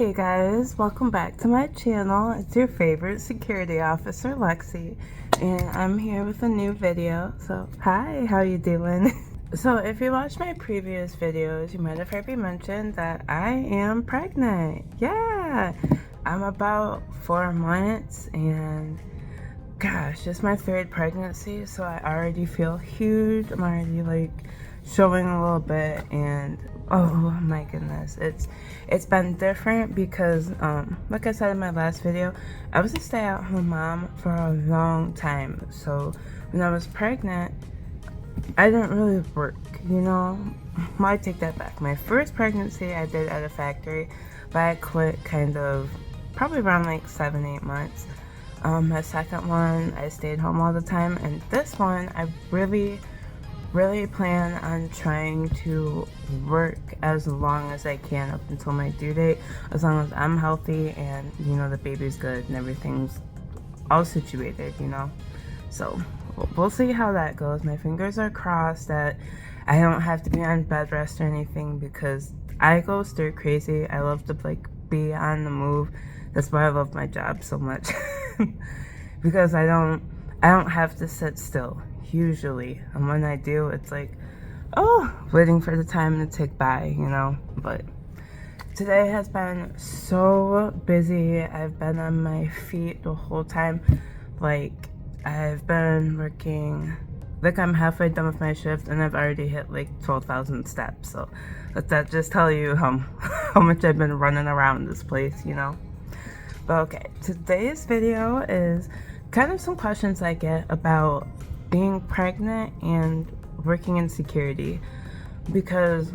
Hey guys, welcome back to my channel. It's your favorite security officer, Lexi, and I'm here with a new video. So, hi, how you doing? So, if you watched my previous videos, you might have heard me mention that I am pregnant. Yeah, I'm about 4 months, and gosh, it's my third pregnancy, so I already feel huge. I'm already like showing a little bit, and oh my goodness, it's been different because like I said in my last video, I was a stay-at-home mom for a long time. So when I was pregnant, I didn't really work, you know. Well, I take that back. My first pregnancy I did at a factory, but I quit kind of probably around like 7-8 months. My second one I stayed home all the time, and this one I really plan on trying to work as long as I can up until my due date, as long as I'm healthy and, you know, the baby's good and everything's all situated, you know. So we'll see how that goes. My fingers are crossed that I don't have to be on bed rest or anything, because I go stir crazy. I love to like be on the move. That's why I love my job so much. Because I don't have to sit still usually, and when I do, it's like, oh, waiting for the time to tick by, you know. But today has been so busy. I've been on my feet the whole time. Like, I've been working, like I'm halfway done with my shift and I've already hit like 12,000 steps. So let that just tell you how much I've been running around this place, you know. But okay, today's video is kind of some questions I get about being pregnant and working in security, because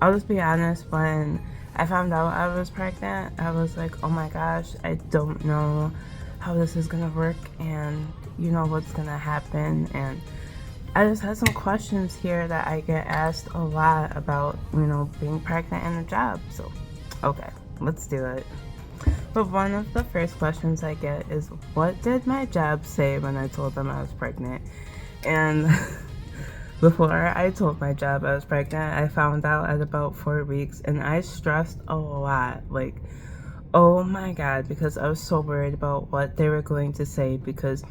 I'll just be honest, when I found out I was pregnant, I was like, oh my gosh, I don't know how this is gonna work, and you know what's gonna happen. And I just had some questions here that I get asked a lot about, you know, being pregnant and a job. So okay, let's do it. But one of the first questions I get is, what did my job say when I told them I was pregnant? And before I told my job I was pregnant, I found out at about 4 weeks, and I stressed a lot. Like, oh my God, because I was so worried about what they were going to say, because,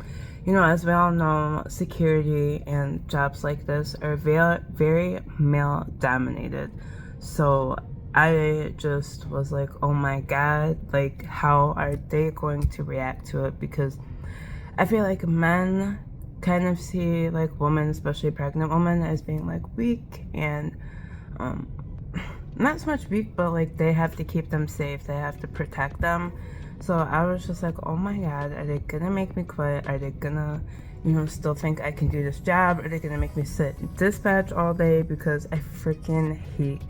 you know, as we all know, security and jobs like this are very male dominated. So I just was like, oh my God, like, how are they going to react to it? Because I feel like men kind of see like women, especially pregnant women, as being like weak, and not so much weak, but like they have to keep them safe, they have to protect them. So I was just like, oh my God, are they gonna make me quit? Are they gonna, you know, still think I can do this job? Are they gonna make me sit in dispatch all day? Because I freaking hate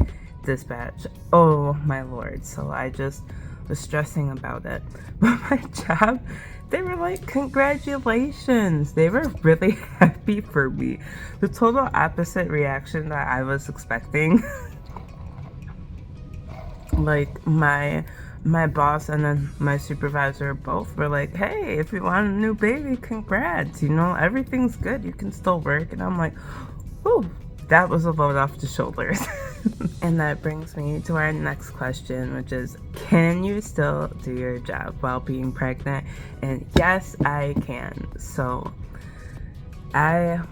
dispatch. Oh my Lord. So I just was stressing about it. But my job, they were like, congratulations. They were really happy for me. The total opposite reaction that I was expecting. Like my boss and then my supervisor both were like, hey, if you want a new baby, congrats, you know, everything's good, you can still work. And I'm like, oh, that was a load off the shoulders. And that brings me to our next question, which is, can you still do your job while being pregnant? And yes, I can. So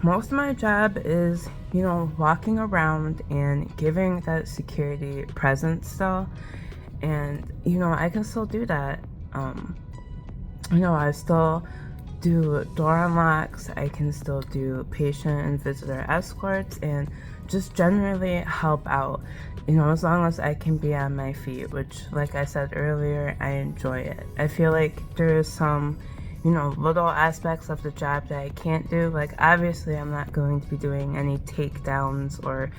most of my job is, you know, walking around and giving that security presence still. And, you know, I can still do that. You know, I still do door unlocks, I can still do patient and visitor escorts, and just generally help out, you know, as long as I can be on my feet, which, like I said earlier, I enjoy it. I feel like there's some, you know, little aspects of the job that I can't do. Like, obviously I'm not going to be doing any takedowns or,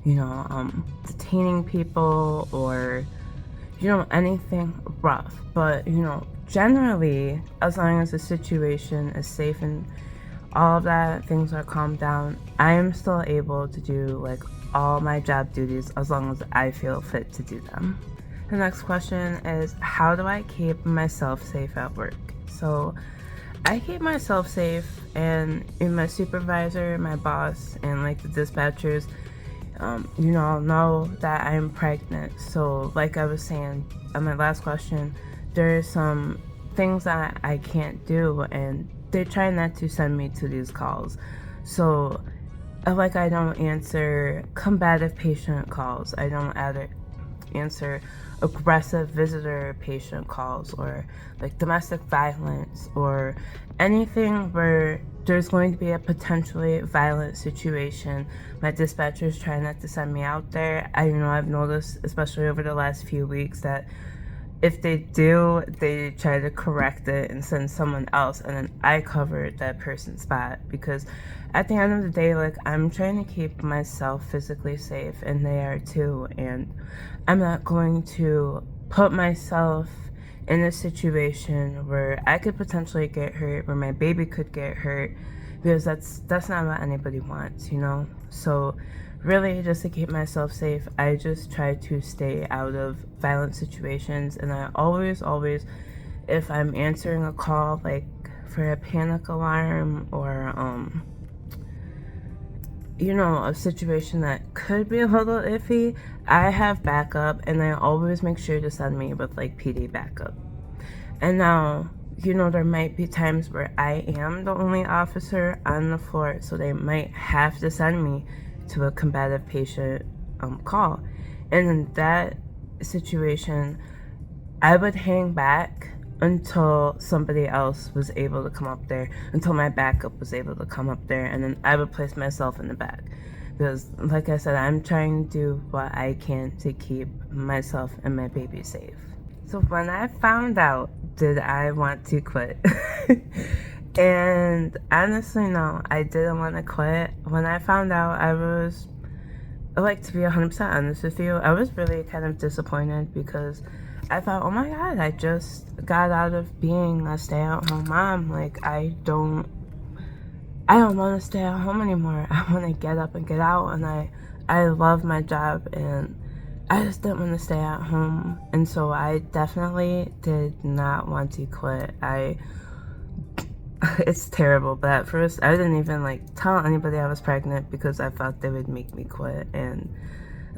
you know, detaining people or, you know, anything rough. But, you know, generally, as long as the situation is safe and all of that, things are calmed down, I am still able to do like all my job duties as long as I feel fit to do them. The next question is, how do I keep myself safe at work? So I keep myself safe, and my supervisor, my boss, and like the dispatchers, you know that I'm pregnant. So like I was saying, on my last question, there's some things that I can't do, and they try not to send me to these calls. So, like, I don't answer combative patient calls. I don't answer aggressive visitor patient calls, or like domestic violence, or anything where there's going to be a potentially violent situation. My dispatchers try not to send me out there. I've noticed, especially over the last few weeks, that if they do, they try to correct it and send someone else, and then I cover that person's spot, because at the end of the day, like, I'm trying to keep myself physically safe, and they are too, and I'm not going to put myself in a situation where I could potentially get hurt, where my baby could get hurt, because that's not what anybody wants, So really, just to keep myself safe, I just try to stay out of violent situations. And I always, if I'm answering a call, like for a panic alarm, or a situation that could be a little iffy, I have backup, and I always make sure to send me with like PD backup. And now, there might be times where I am the only officer on the floor, so they might have to send me to a combative patient call. And in that situation, I would hang back until somebody else was able to come up there, until my backup was able to come up there, and then I would place myself in the back. Because, like I said, I'm trying to do what I can to keep myself and my baby safe. So when I found out, did I want to quit? And honestly, no, I didn't want to quit. When I found out, to be 100% honest with you, I was really kind of disappointed, because I thought, oh my God, I just got out of being a stay-at-home mom. Like, I don't want to stay at home anymore. I want to get up and get out, and I love my job, and I just didn't want to stay at home. And so I definitely did not want to quit. It's terrible, but at first I didn't even tell anybody I was pregnant, because I thought they would make me quit. And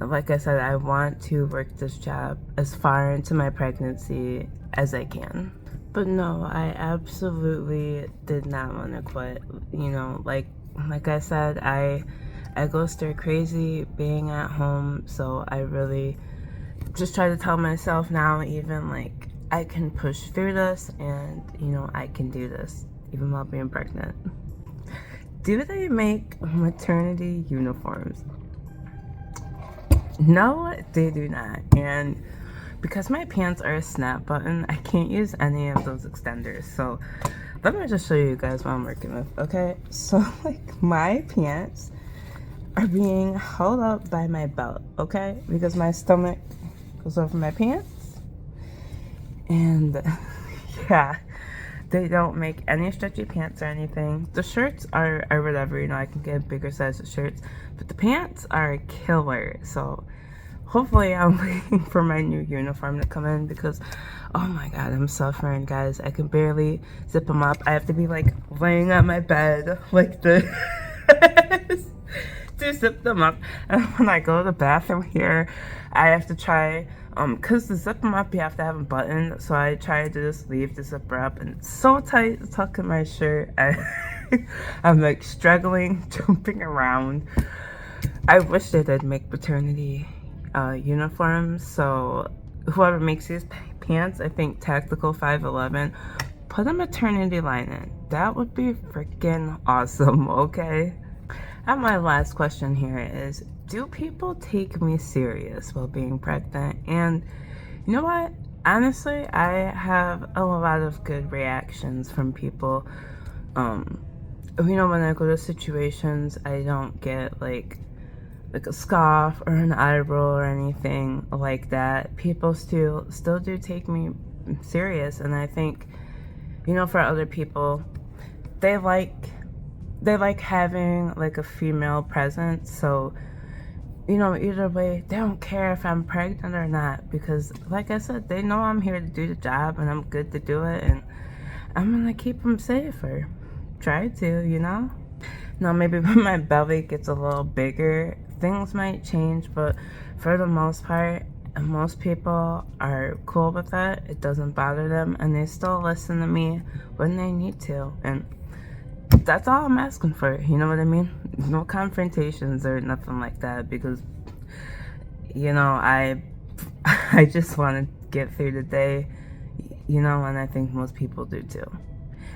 like I said, I want to work this job as far into my pregnancy as I can. But no, I absolutely did not want to quit. Like I said, I go stir crazy being at home, so I really just try to tell myself now, even I can push through this, and I can do this even while being pregnant. Do they make maternity uniforms? No, they do not. And because my pants are a snap button, I can't use any of those extenders. So let me just show you guys what I'm working with. Okay, so my pants are being held up by my belt, okay, because my stomach goes over my pants. And yeah, they don't make any stretchy pants or anything. The shirts are whatever, I can get a bigger size of shirts, but the pants are killer. So hopefully I'm waiting for my new uniform to come in, because oh my God, I'm suffering, guys. I can barely zip them up. I have to be laying on my bed like this to zip them up. And when I go to the bathroom here, I have to try, because to zip them up, you have to have a button. So I try to just leave the zipper up, and it's so tight, it's tucked in my shirt. I'm struggling, jumping around. I wish they did make maternity uniforms. So whoever makes these pants, I think Tactical 511, put a maternity line in. That would be freaking awesome, okay? And my last question here is, do people take me serious while being pregnant? And you know what? Honestly, I have a lot of good reactions from people. When I go to situations, I don't get a scoff or an eye roll or anything like that. People still do take me serious, and I think, for other people, they like having a female presence. So either way, they don't care if I'm pregnant or not, because like I said, they know I'm here to do the job, and I'm good to do it, and I'm gonna keep them safe, or try to. Now maybe when my belly gets a little bigger, things might change, but for the most part, And most people are cool with that. It doesn't bother them, and they still listen to me when they need to. And that's all I'm asking for, you know what I mean? No confrontations or nothing like that, because, you know, I just want to get through the day, you know, and I think most people do too.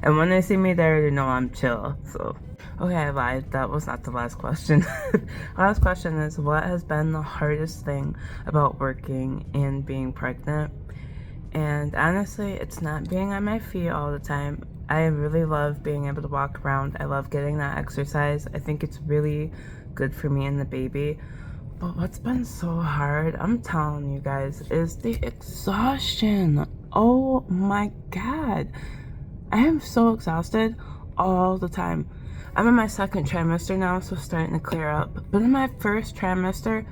And when they see me there, they know I'm chill, so. Okay, I lied. That was not the last question. Last question is, what has been the hardest thing about working and being pregnant? And honestly, it's not being on my feet all the time. I really love being able to walk around. I love getting that exercise. I think it's really good for me and the baby. But what's been so hard, I'm telling you guys, is the exhaustion. Oh my God. I am so exhausted all the time. I'm in my second trimester now, so starting to clear up. But in my first trimester,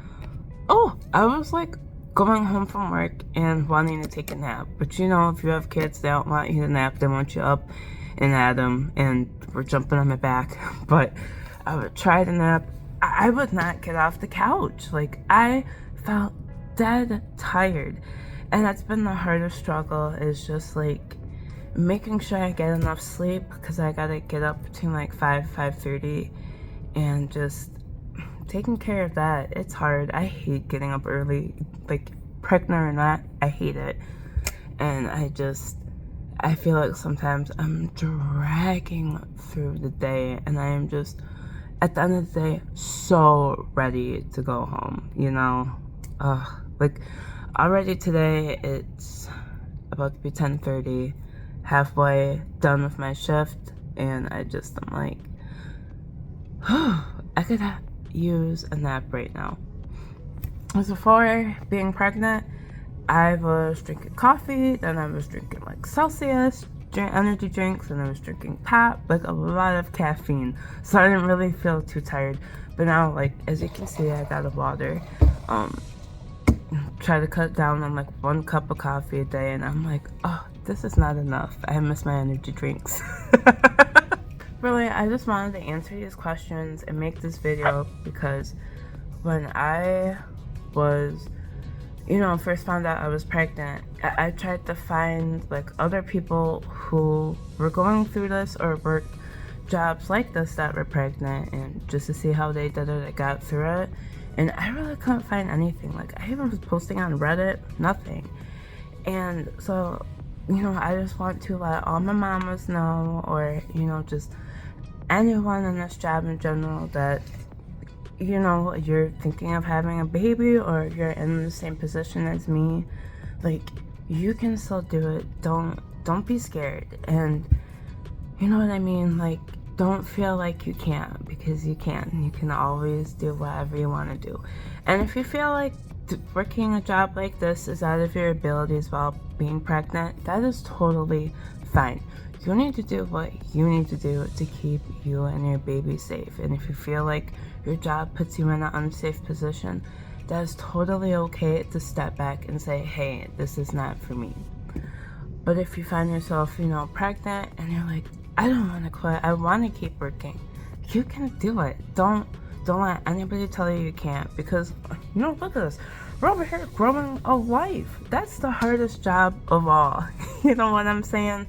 I was like going home from work and wanting to take a nap. But you know, if you have kids, they don't want you to nap. They want you up and at them, and we're jumping on my back. But I would try to nap. I would not get off the couch. Like, I felt dead tired. And that's been the hardest struggle, is just like making sure I get enough sleep, because I gotta get up between like 5:30, and just taking care of that. It's hard. I hate getting up early, like pregnant or not, I hate it. And I feel like sometimes I'm dragging through the day, and I am just, at the end of the day, so ready to go home, you know? Like, already today, it's about to be 10:30, halfway done with my shift, and I'm like, I could use a nap right now. As before being pregnant, I was drinking coffee, then I was drinking like Celsius, energy drinks, and I was drinking pop, like a lot of caffeine, so I didn't really feel too tired. But now, like, as you can see, I got a water. Try to cut down on like 1 cup of coffee a day, and I'm like, oh, this is not enough. I miss my energy drinks. Really, I just wanted to answer these questions and make this video, because when I was, you know, first found out I was pregnant, I tried to find like other people who were going through this or worked jobs like this that were pregnant, and just to see how they did it, I got through it. And I really couldn't find anything. Like, I even was posting on Reddit, nothing. And so, you know, I just want to let all my mamas know, or, you know, just anyone in this job in general, that, you know, you're thinking of having a baby, or you're in the same position as me, like, you can still do it. Don't be scared. And you know what I mean? Like, don't feel like you can't, because you can. You can always do whatever you want to do. And if you feel like working a job like this is out of your abilities while being pregnant, that is totally fine. You need to do what you need to do to keep you and your baby safe. And if you feel like your job puts you in an unsafe position, that is totally okay to step back and say, hey, this is not for me. But if you find yourself, you know, pregnant, and you're like, I don't want to quit, I want to keep working, you can do it. Don't let anybody tell you can't, because, you know, look at this. We're over here growing a life. That's the hardest job of all. You know what I'm saying?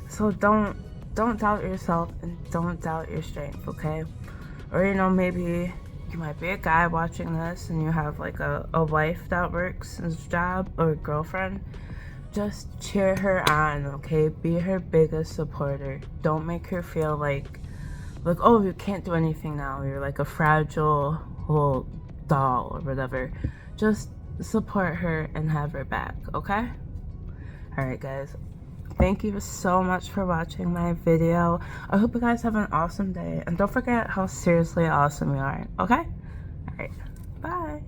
So don't doubt yourself, and don't doubt your strength, okay? Or, you know, maybe you might be a guy watching this, and you have like a wife that works his job, or a girlfriend. Just cheer her on, okay? Be her biggest supporter. Don't make her feel like, oh, you can't do anything now. You're like a fragile little doll or whatever. Just support her and have her back, okay? Alright, guys. Thank you so much for watching my video. I hope you guys have an awesome day. And don't forget how seriously awesome you are, okay? Alright, bye.